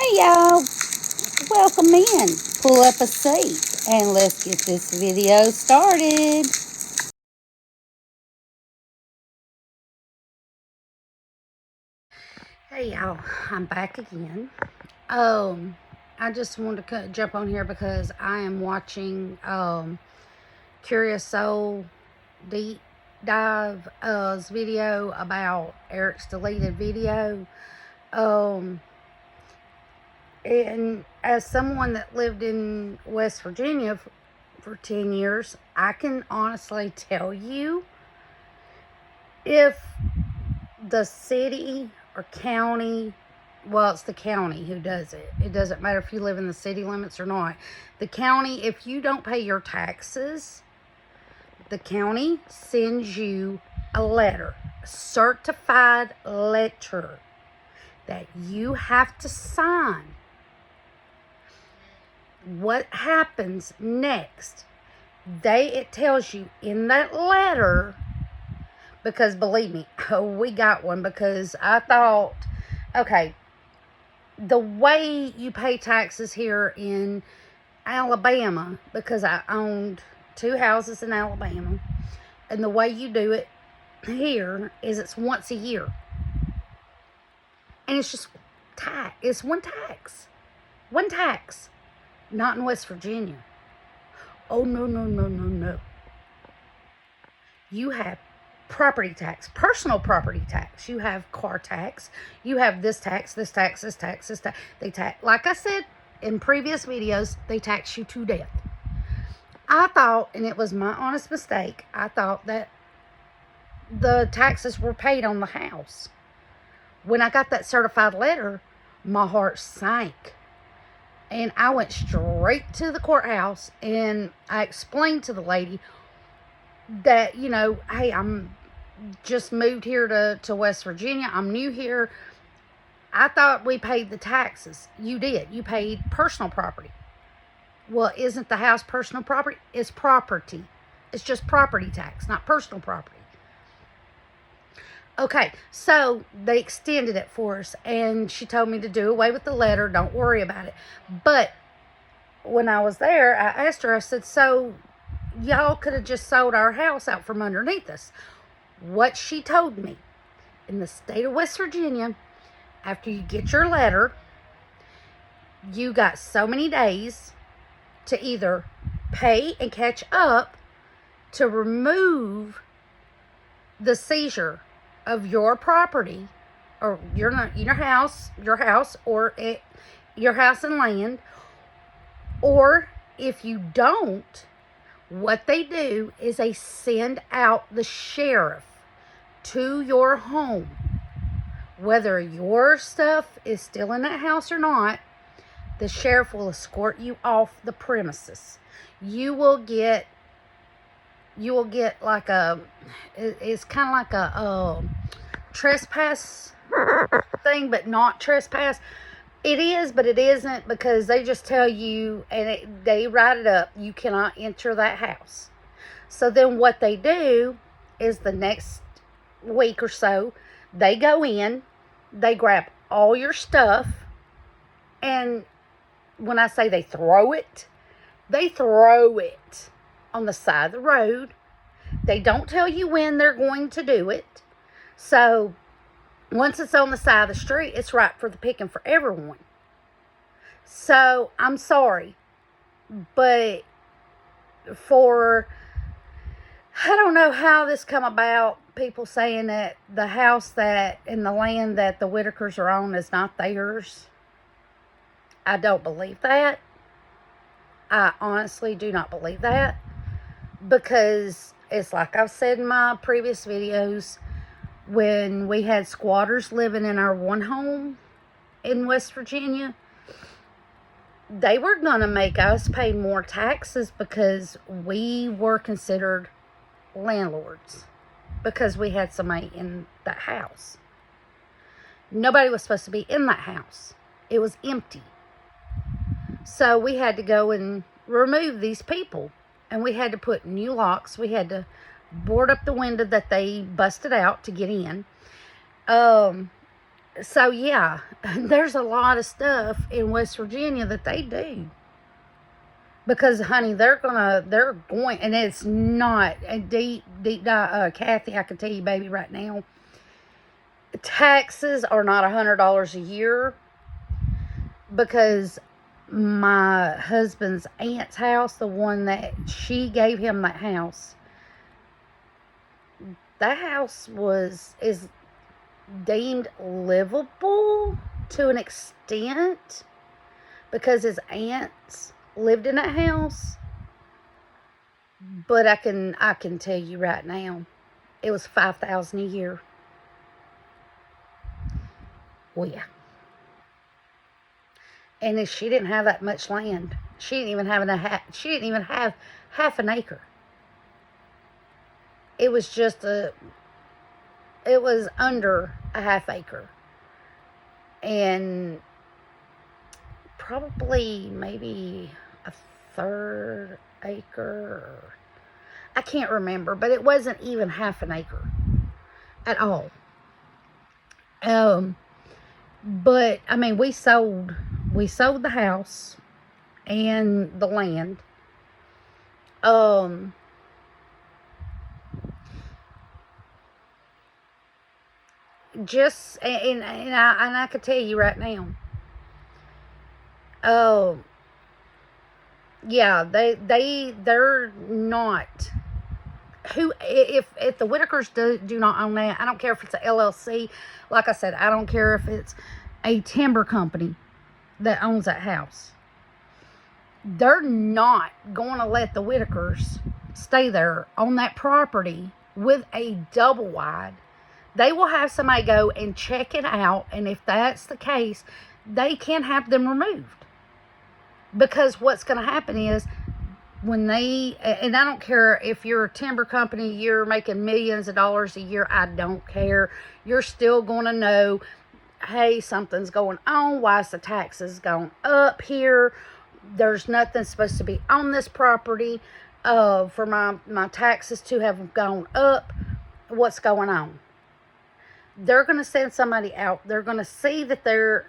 Hey y'all, welcome in. Pull up a seat and let's get this video started. Hey y'all, I'm back again. I just wanted to jump on here because I am watching Curious Soul Deep Dive's video about Eric's deleted video. And as someone that lived in West Virginia for 10 years, I can honestly tell you, if the city or county, well, it's the county who does it. It doesn't matter if you live in the city limits or not. The county, if you don't pay your taxes, the county sends you a letter, a certified letter that you have to sign. What happens next? It tells you in that letter, because believe me, we got one, because I thought, okay, the way you pay taxes here in Alabama, because I owned 2 houses in Alabama, and the way you do it here is it's once a year. And it's just tax. It's one tax. One tax. Not in West Virginia. Oh, no. You have property tax, personal property tax. You have car tax. You have this tax. They tax, like I said in previous videos, they tax you to death. I thought, and it was my honest mistake, I thought that the taxes were paid on the house. When I got that certified letter, my heart sank. And I went straight to the courthouse and I explained to the lady that, hey, I'm just moved here to West Virginia. I'm new here. I thought we paid the taxes. You did. You paid personal property. Well, isn't the house personal property? It's property. It's just property tax, not personal property. Okay, so they extended it for us, and she told me to do away with the letter. Don't worry about it. But when I was there, I asked her, I said, so y'all could have just sold our house out from underneath us. What she told me, in the state of West Virginia, after you get your letter, you got so many days to either pay and catch up to remove the seizure of your property, or your house and land. Or if you don't, what they do is they send out the sheriff to your home. Whether your stuff is still in that house or not, the sheriff will escort you off the premises. You will get like it's kind of like a trespass thing, but not trespass. It is, but it isn't, because they just tell you, and they write it up, you cannot enter that house. So then what they do is the next week or so, they go in, they grab all your stuff, and when I say they throw it on the side of the road. They don't tell you when they're going to do it. So once it's on the side of the street, it's right for the picking for everyone. So I'm sorry, but I don't know how this come about, people saying that the house and the land that the Whitakers are on is not theirs. I don't believe that. I honestly do not believe that, because it's like I've said in my previous videos, when we had squatters living in our one home in West Virginia, they were going to make us pay more taxes because we were considered landlords, because we had somebody in that house. Nobody was supposed to be in that house. It was empty. So we had to go and remove these people. And we had to put new locks. We had to board up the window that they busted out to get in. So yeah, there's a lot of stuff in West Virginia that they do. Because, honey, they're going, and it's not a deep dive. Kathy, I can tell you, baby, right now, taxes are not $100 a year, because my husband's aunt's house, the one that she gave him that house is deemed livable to an extent because his aunts lived in that house. But I can tell you right now, it was $5,000 a year. Well, yeah. And if she didn't have that much land. She didn't even have half an acre. It was just it was under a half acre. And probably maybe a third acre. I can't remember, but it wasn't even half an acre at all. But I mean, we sold the house and the land. Um, just and I could tell you right now. Oh, yeah, they're not. Who if the Whitakers do not own that, I don't care if it's a LLC. Like I said, I don't care if it's a timber company that owns that house. They're not going to let the Whitakers stay there on that property with a double wide. They will have somebody go and check it out, and if that's the case, they can have them removed. Because what's going to happen is, and I don't care if you're a timber company, you're making millions of dollars a year, I don't care. You're still going to know, hey, something's going on. Why is the taxes going up here? There's nothing supposed to be on this property for my taxes to have gone up. What's going on? They're going to send somebody out. They're going to see that the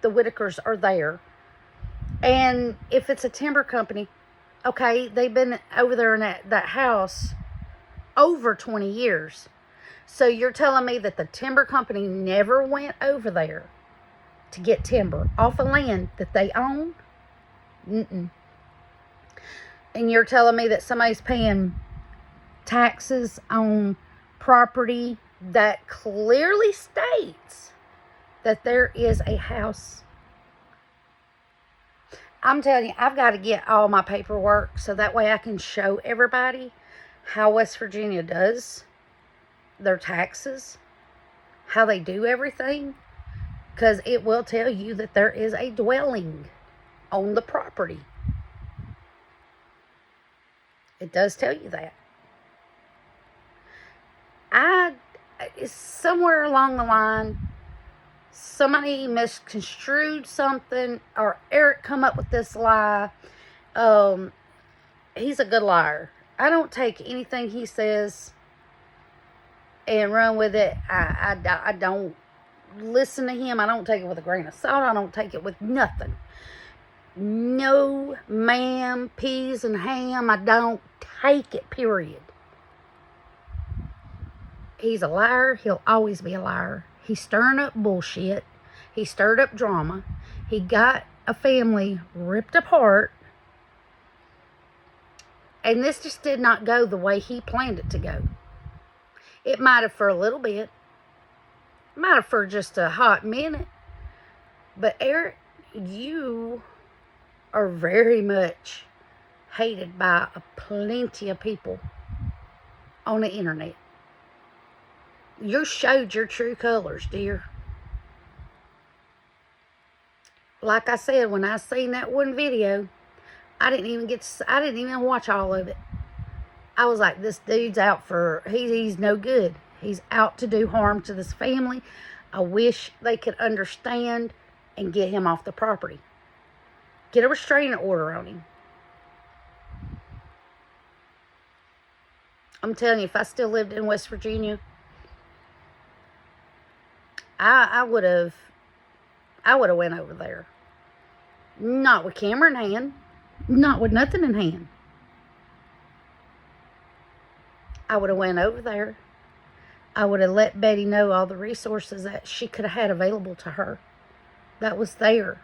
Whitakers are there. And if it's a timber company, okay, they've been over there in that house over 20 years. So you're telling me that the timber company never went over there to get timber off of land that they own? Mm-mm. And you're telling me that somebody's paying taxes on property that clearly states that there is a house? I'm telling you, I've got to get all my paperwork so that way I can show everybody how West Virginia does their taxes, how they do everything, because it will tell you that there is a dwelling on the property. It does tell you that. Somewhere along the line, somebody misconstrued something, or Eric come up with this lie. He's a good liar. I don't take anything he says and run with it. I don't listen to him. I don't take it with a grain of salt. I don't take it with nothing. No, ma'am, peas and ham. I don't take it, period. He's a liar. He'll always be a liar. He's stirring up bullshit. He stirred up drama. He got a family ripped apart. And this just did not go the way he planned it to go. It might have for a little bit. Might have for just a hot minute. But Eric, you are very much hated by plenty of people on the internet. You showed your true colors, dear. Like I said, when I seen that one video, I didn't even watch all of it. I was like, this dude's out for, he's no good. He's out to do harm to this family. I wish they could understand and get him off the property. Get a restraining order on him. I'm telling you, if I still lived in West Virginia, I would have went over there. Not with camera in hand. Not with nothing in hand. I would have went over there. I would have let Betty know all the resources that she could have had available to her. That was there.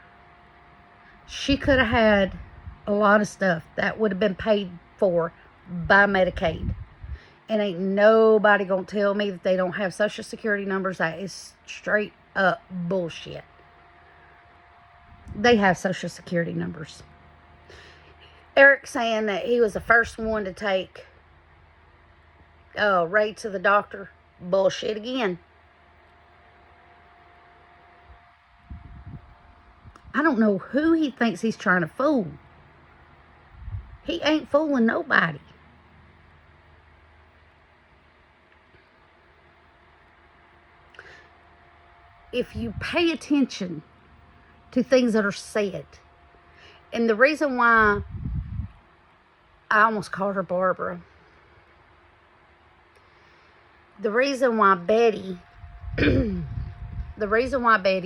She could have had a lot of stuff that would have been paid for by Medicaid. And ain't nobody gonna tell me that they don't have Social Security numbers. That is straight up bullshit. They have Social Security numbers. Eric saying that he was the first one to take Ray to the doctor. Bullshit again. I don't know who he thinks he's trying to fool. He ain't fooling nobody. If you pay attention to things that are said, and the reason why I almost called her Barbara, the reason why Betty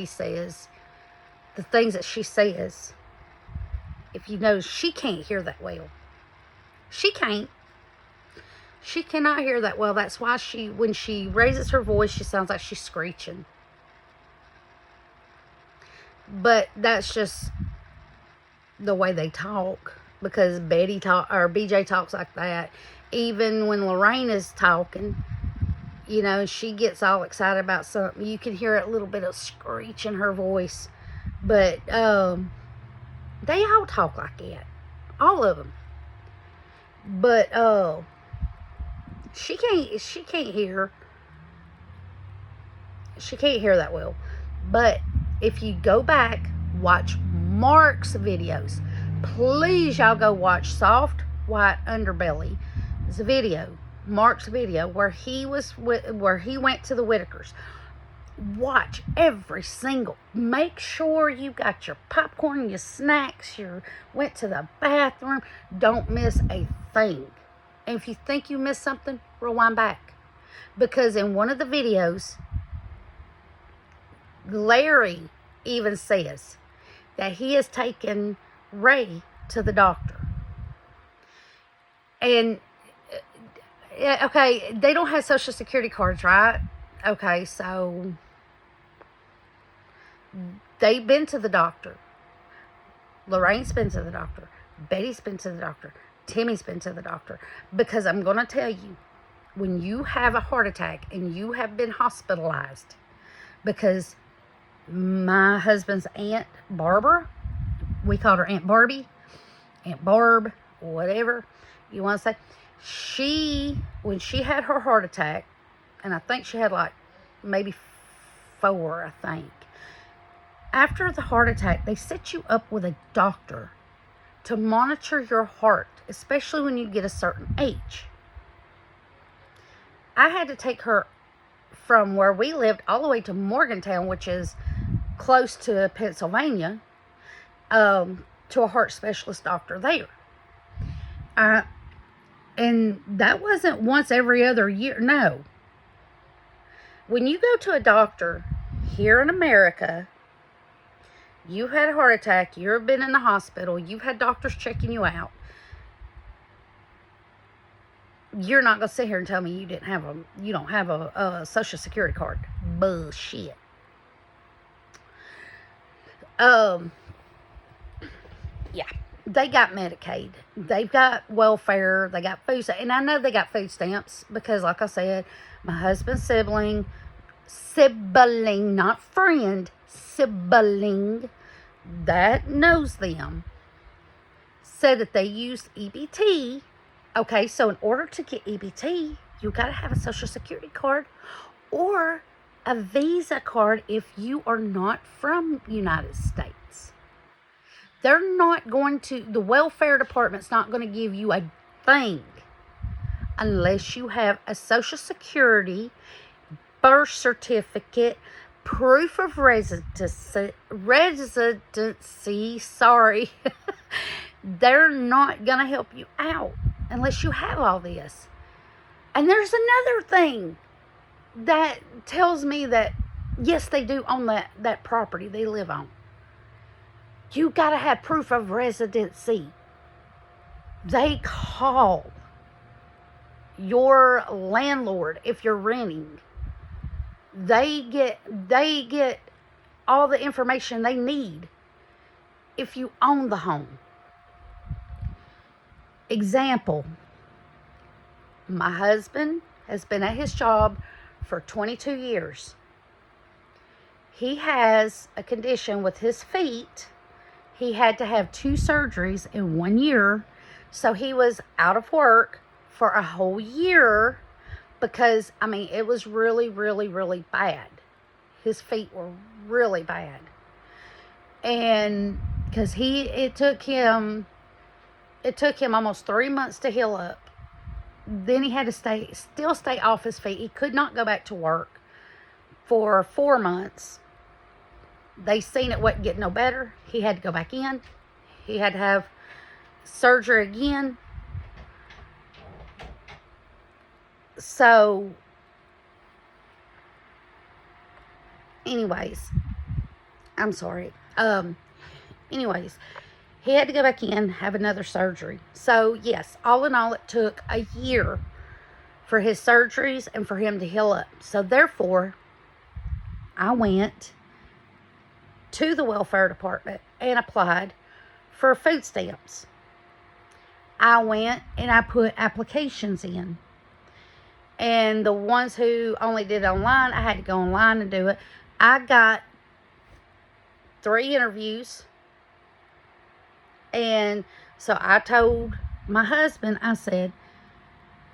says the things that she says, if you know, she can't hear that well. She can't. She cannot hear that well. That's why when she raises her voice, she sounds like she's screeching. But that's just the way they talk, because BJ talks like that. Even when Lorraine is talking, you know, she gets all excited about something. You can hear a little bit of screech in her voice. But they all talk like that. All of them. But she can't hear. She can't hear that well. But if you go back, watch Mark's videos. Please, y'all go watch Soft White Underbelly. It's a video. Mark's video where he went to the Whitakers. Watch every single. Make sure you got your popcorn, your snacks, went to the bathroom. Don't miss a thing. And if you think you missed something, rewind back. Because in one of the videos, Larry even says that he has taken Ray to the doctor. And, okay, they don't have Social Security cards, right? Okay, so they've been to the doctor. Lorraine's been to the doctor. Betty's been to the doctor. Timmy's been to the doctor. Because I'm going to tell you, when you have a heart attack and you have been hospitalized, because my husband's Aunt Barbara, we called her Aunt Barbie, Aunt Barb, whatever you want to say, when she had her heart attack, and I think she had like maybe 4, I think. After the heart attack, they set you up with a doctor to monitor your heart, especially when you get a certain age. I had to take her from where we lived all the way to Morgantown, which is close to Pennsylvania, to a heart specialist doctor there. And that wasn't once every other year. No. When you go to a doctor here in America, you've had a heart attack, you've been in the hospital, you've had doctors checking you out, you're not going to sit here and tell me you don't have a Social Security card. Bullshit. Yeah. They got Medicaid. They've got welfare. They got food. And I know they got food stamps because, like I said, my husband's sibling, not friend, sibling, that knows them, said that they used EBT. Okay, so in order to get EBT, you got to have a Social Security card or a Visa card if you are not from United States. They're not going to, the welfare department's not going to give you a thing unless you have a Social Security, birth certificate, proof of residency, sorry. They're not going to help you out unless you have all this. And there's another thing that tells me that Yes, they do own that property they live on. You got to have proof of residency. They call your landlord if you're renting. They get all the information they need if you own the home. Example, my husband has been at his job for 22 years. He has a condition with his feet. He had to have 2 surgeries in 1 year. So he was out of work for a whole year because, it was really, really, really bad. His feet were really bad. And because it took him almost 3 months to heal up. Then he had to still stay off his feet. He could not go back to work for 4 months. They seen it wasn't getting no better. He had to go back in. He had to have surgery again. So, anyways, I'm sorry. Anyways, he had to go back in, have another surgery. So, yes, all in all, it took a year for his surgeries and for him to heal up. So, therefore, I went to the welfare department and applied for food stamps. I went and I put applications in. And the ones who only did online, I had to go online and do it. I got 3 interviews. And so I told my husband, I said,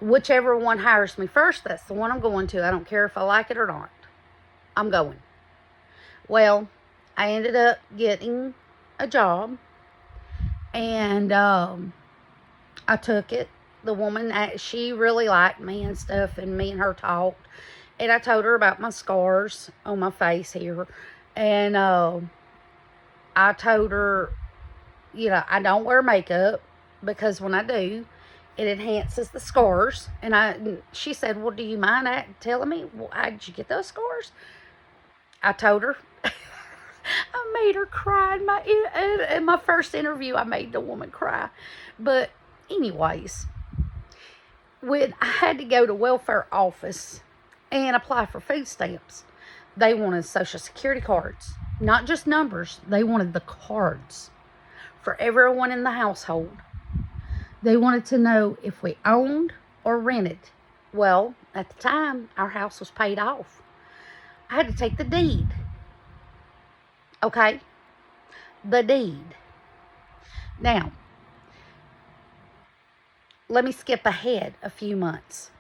whichever one hires me first, that's the one I'm going to. I don't care if I like it or not. I'm going. Well, I ended up getting a job, and I took it. The woman, she really liked me and stuff, and me and her talked, and I told her about my scars on my face here, and I told her, I don't wear makeup because when I do, it enhances the scars. And she said, well, do you mind telling me, how did you get those scars? I told her. I made her cry in my first interview. I made the woman cry. But anyways, when I had to go to welfare office and apply for food stamps, they wanted Social Security cards, not just numbers. They wanted the cards for everyone in the household. They wanted to know if we owned or rented. Well, at the time, our house was paid off. I had to take the deed. Okay? The deed. Now, let me skip ahead a few months.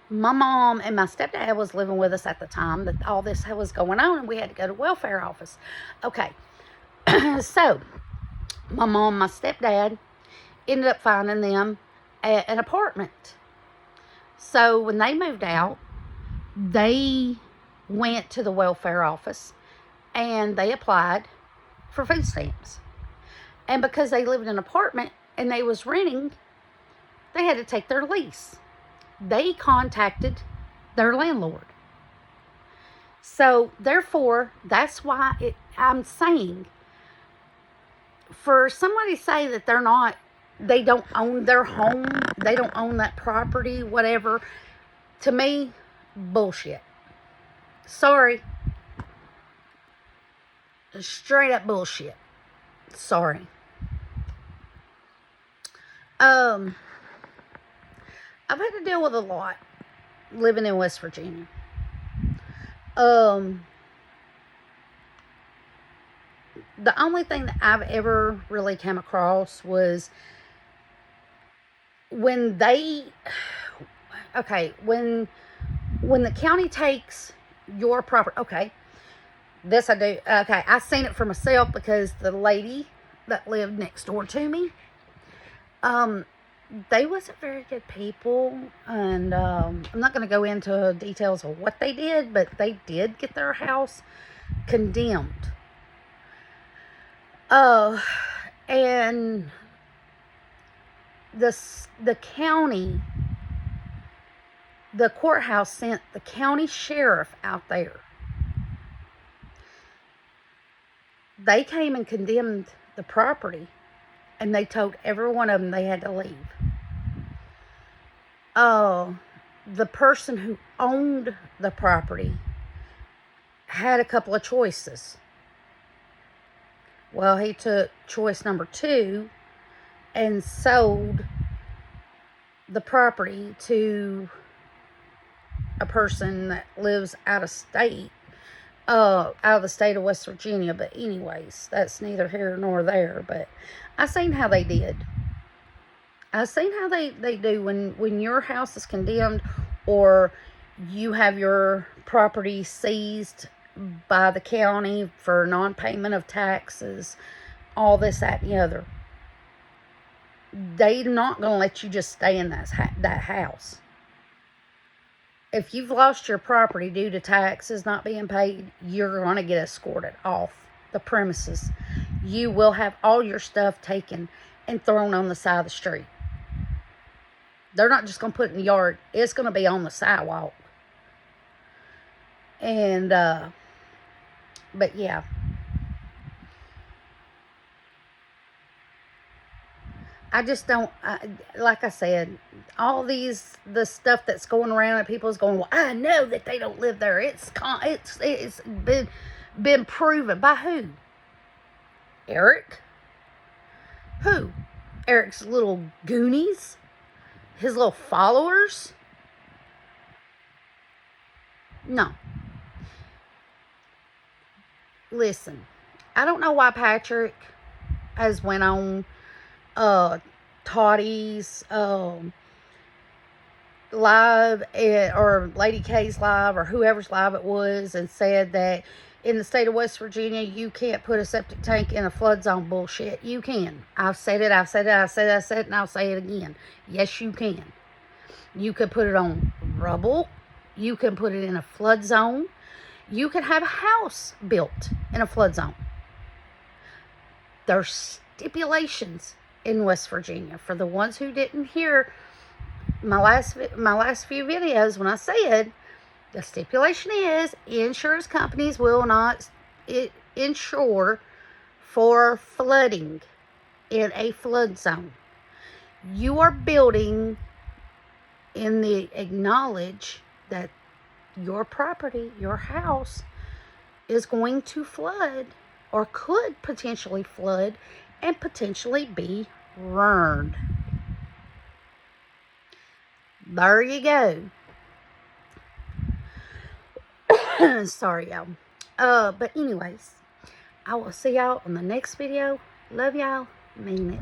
My mom and my stepdad was living with us at the time that all this was going on, and we had to go to welfare office. Okay. So, my mom and my stepdad ended up finding them an apartment. So, when they moved out, they went to the welfare office and they applied for food stamps. And because they lived in an apartment and they was renting, they had to take their lease. They contacted their landlord. So, therefore, that's why I'm saying, for somebody to say that they don't own their home, they don't own that property, whatever, to me, bullshit. Sorry. Straight up bullshit. Sorry. I've had to deal with a lot living in West Virginia. The only thing that I've ever really come across was when the county takes your property. Okay, this I do. Okay, I seen it for myself because the lady that lived next door to me, they wasn't very good people, and I'm not going to go into details of what they did, but they did get their house condemned. And the county, the courthouse sent the county sheriff out there They came and condemned the property, and they told every one of them they had to leave. The person who owned the property had a couple of choices. Well, he took choice number 2 and sold the property to a person that lives out of state, out of the state of West Virginia. But anyways, that's neither here nor there. But I seen how they did. I seen how they do when your house is condemned, or you have your property seized by the county for non-payment of taxes, all this, that, and the other. They're not going to let you just stay in that house. If you've lost your property due to taxes not being paid, you're going to get escorted off the premises. You will have all your stuff taken and thrown on the side of the street. They're not just going to put it in the yard. It's going to be on the sidewalk. And, but yeah. I just don't, like I said, all the stuff that's going around and people's going, well, I know that they don't live there. It's been proven. By who? Eric? Who? Eric's little goonies? His little followers? No. Listen, I don't know why Patrick has went on Tottie's live, or Lady K's live, or whoever's live it was, and said that in the state of West Virginia you can't put a septic tank in a flood zone. Bullshit. You can. I've said it, and I'll say it again. Yes, you can. You could put it on rubble. You can put it in a flood zone. You could have a house built in a flood zone. There's stipulations in West Virginia. For the ones who didn't hear my last few videos, when I said the stipulation is insurance companies will not insure for flooding in a flood zone. You are building in the acknowledge that your property, your house, is going to flood, or could potentially flood, and potentially be ruined. There you go. Sorry, y'all. But anyways, I will see y'all on the next video. Love y'all. Mean it.